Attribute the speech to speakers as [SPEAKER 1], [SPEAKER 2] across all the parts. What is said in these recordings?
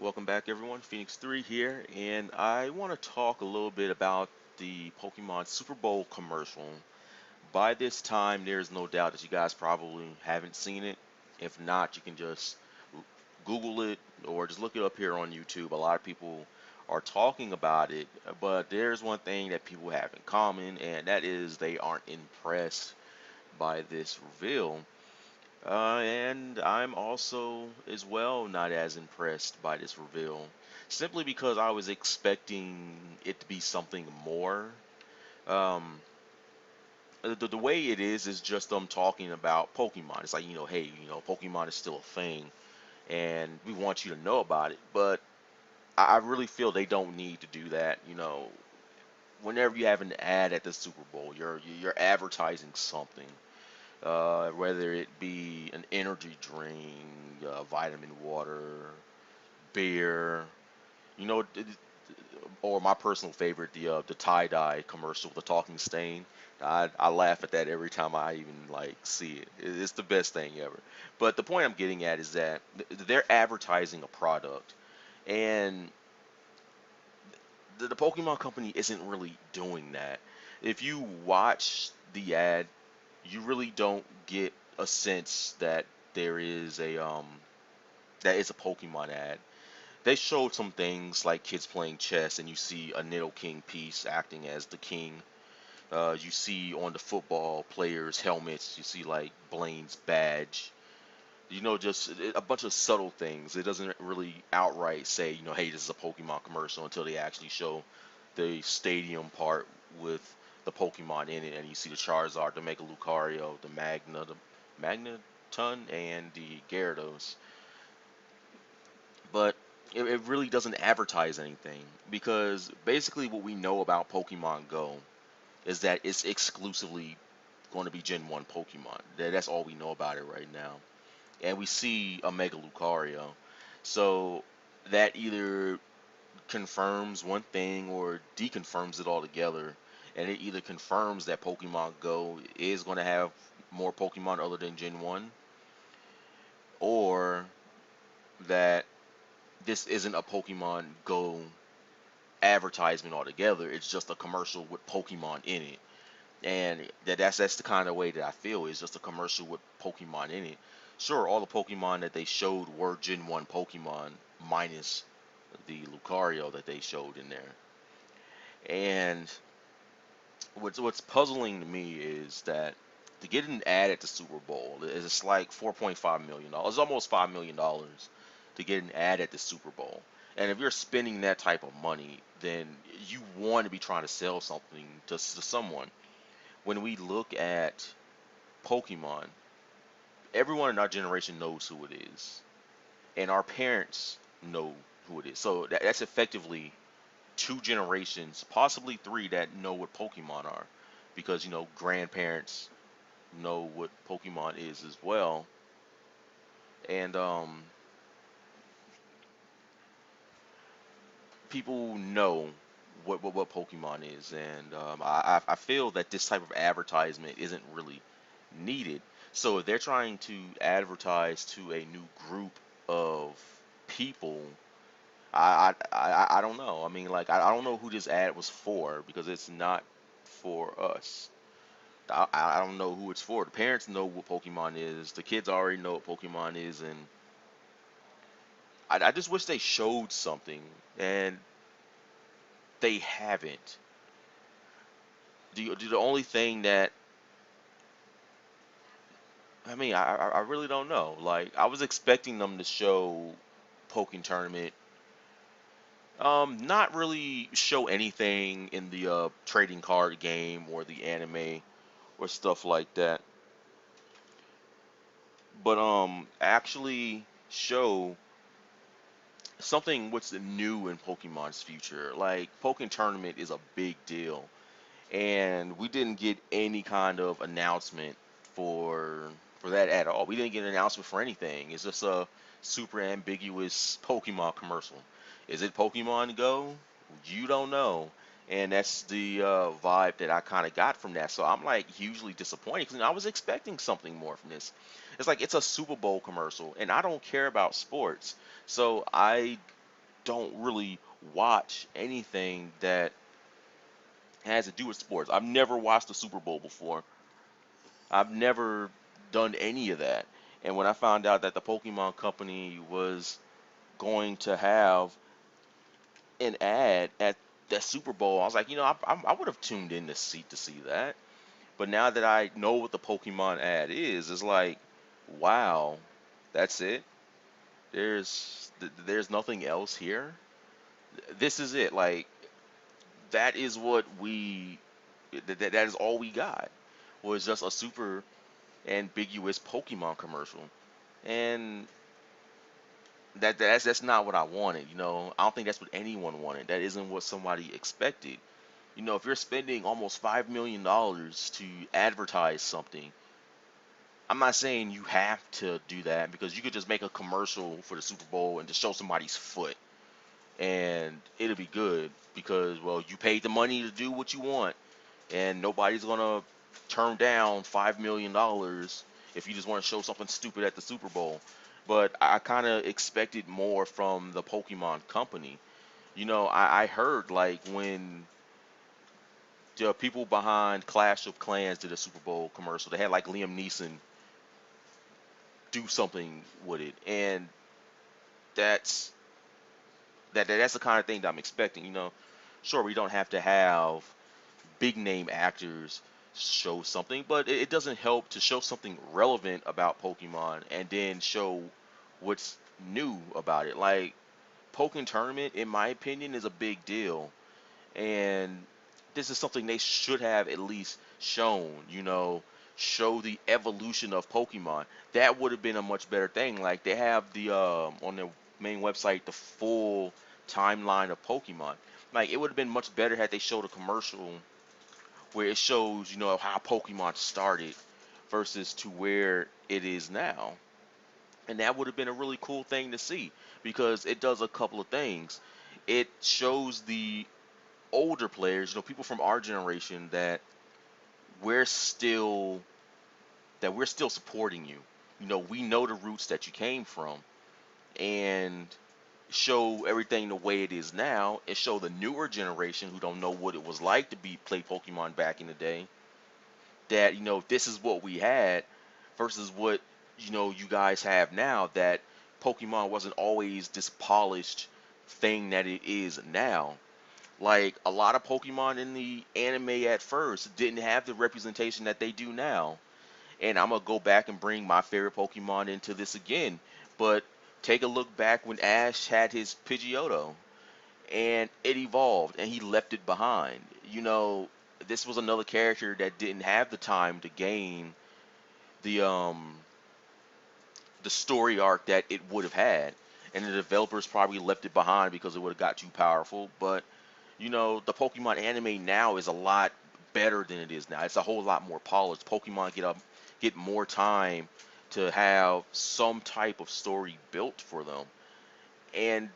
[SPEAKER 1] Welcome back, everyone. Phoenix 3 here, and I want to talk a little bit about the Pokemon Super Bowl commercial. By this time, there's no doubt that you guys probably haven't seen it. If not, you can just Google it or just look it up here on YouTube. A lot of people are talking about it, but there's one thing that people have in common, and that is they aren't impressed by this reveal. And I'm also, as well, not as impressed by this reveal, simply because I was expecting it to be something more. Um, the way it is just them talking about Pokemon. It's like, hey, Pokemon is still a thing, and we want you to know about it. But I really feel they don't need to do that. Whenever you have an ad at the Super Bowl, you're advertising something, whether it be an energy drink, vitamin water, beer, you know, or my personal favorite, the tie dye commercial, the talking stain. I laugh at that every time I even like see it. It's the best thing ever. But the point I'm getting at is that they're advertising a product, and the Pokemon Company isn't really doing that. If you watch the ad, you really don't get a sense that there is a Pokemon ad. They showed some things like kids playing chess, and you see a Nidoking piece acting as the king. You see on the football players' helmets, you see like Blaine's badge. Just a bunch of subtle things. It doesn't really outright say, hey, this is a Pokemon commercial until they actually show the stadium part with the Pokemon in it, and you see the Charizard, the Mega Lucario, the Magneton, and the Gyarados. But it really doesn't advertise anything because basically what we know about Pokemon Go is that it's exclusively going to be Gen 1 Pokemon. That's all we know about it right now. And we see a Mega Lucario. So that either confirms one thing or deconfirms it altogether. And it either confirms that Pokemon Go is going to have more Pokemon other than Gen 1, or that this isn't a Pokemon Go advertisement altogether. It's just a commercial with Pokemon in it. And that's the kind of way that I feel. It's just a commercial with Pokemon in it. Sure, all the Pokemon that they showed were Gen 1 Pokemon minus the Lucario that they showed in there. And what's puzzling to me is that to get an ad at the Super Bowl is it's like $4.5 million. It's almost $5 million to get an ad at the Super Bowl. And if you're spending that type of money, then you want to be trying to sell something to someone. When we look at Pokemon, everyone in our generation knows who it is, and our parents know who it is. So that's effectively two generations, possibly three, that know what Pokemon are, because grandparents know what Pokemon is as well, and people know what Pokemon is, and I feel that this type of advertisement isn't really needed. So if they're trying to advertise to a new group of people, I don't know. I mean, like I don't know who this ad was for because it's not for us. I don't know who it's for. The parents know what Pokemon is. The kids already know what Pokemon is, and I just wish they showed something, and they haven't. The only thing that I mean, I really don't know. Like I was expecting them to show Poking Tournament. Not really show anything in the trading card game or the anime or stuff like that, but actually show something what's new in Pokemon's future. Like Pokken Tournament is a big deal, and we didn't get any kind of announcement for for that at all. We didn't get an announcement for anything. It's just a super ambiguous Pokemon commercial. Is it Pokemon Go? You don't know. And that's the vibe that I kind of got from that. So I'm like hugely disappointed because I was expecting something more from this. It's like it's a Super Bowl commercial, and I don't care about sports. So I don't really watch anything that has to do with sports. I've never watched the Super Bowl before. I've never done any of that. And when I found out that the Pokemon Company was going to have an ad at that Super Bowl, I was like, I would have tuned in to see that. But now that I know what the Pokemon ad is, it's like, wow, that's it. There's nothing else here. This is it. Like that is what that is all we got was just a super ambiguous Pokemon commercial, and that's not what I wanted. I don't think that's what anyone wanted. That isn't what somebody expected. If you're spending almost $5 million to advertise something, I'm not saying you have to do that because you could just make a commercial for the Super Bowl and just show somebody's foot and it'll be good because, well, you paid the money to do what you want and nobody's gonna turn down $5 million if you just want to show something stupid at the Super Bowl. But I kind of expected more from the Pokemon Company. I heard like when the people behind Clash of Clans did a Super Bowl commercial, they had like Liam Neeson do something with it, and that's that's the kind of thing that I'm expecting. Sure, we don't have to have big name actors show something, but it doesn't help to show something relevant about Pokemon and then show what's new about it. Like Pokken Tournament, in my opinion, is a big deal, and this is something they should have at least shown. Show the evolution of Pokemon. That would have been a much better thing. Like they have the on their main website the full timeline of Pokemon. Like it would have been much better had they showed a commercial where it shows, how Pokemon started versus to where it is now. And that would have been a really cool thing to see because it does a couple of things. It shows the older players, people from our generation we're still we're still supporting you. We know the roots that you came from and show everything the way it is now and show the newer generation who don't know what it was like to be play Pokemon back in the day that this is what we had versus what you guys have now that Pokemon wasn't always this polished thing that it is now. Like a lot of Pokemon in the anime at first didn't have the representation that they do now. And I'm gonna go back and bring my favorite Pokemon into this again. But take a look back when Ash had his Pidgeotto and it evolved and he left it behind. This was another character that didn't have the time to gain the um the story arc that it would have had. And the developers probably left it behind because it would have got too powerful. But the Pokemon anime now is a lot better than it is now. It's a whole lot more polished. Pokemon get more time to have some type of story built for them. And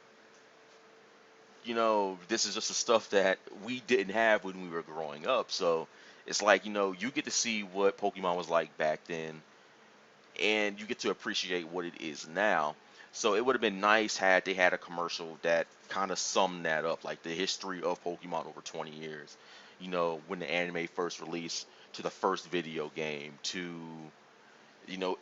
[SPEAKER 1] this is just the stuff that we didn't have when we were growing up. So it's like, you get to see what Pokemon was like back then, and you get to appreciate what it is now. So it would have been nice had they had a commercial that kind of summed that up, like the history of Pokemon over 20 years. When the anime first released to the first video game to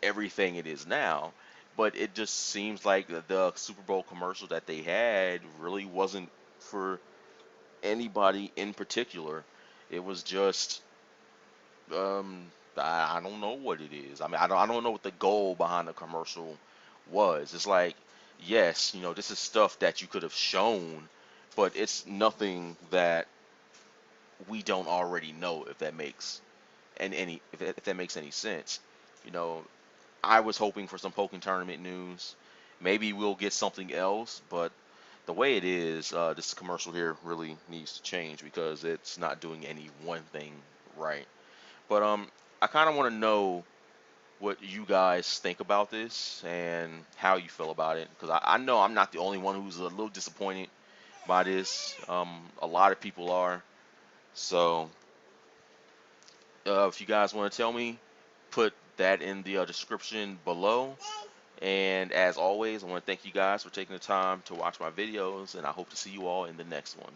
[SPEAKER 1] everything it is now. But it just seems like the Super Bowl commercial that they had really wasn't for anybody in particular. It was just I don't know what it is. I mean, I don't know what the goal behind the commercial was. It's like, yes, this is stuff that you could have shown, but it's nothing that we don't already know. If that makes if that makes any sense, you know. I was hoping for some Pokken tournament news. Maybe we'll get something else, but the way it is, this commercial here really needs to change because it's not doing any one thing right. But I kind of want to know what you guys think about this and how you feel about it because I know I'm not the only one who's a little disappointed by this. A lot of people are. So if you guys want to tell me, put that in the description below. And as always, I want to thank you guys for taking the time to watch my videos, and I hope to see you all in the next one.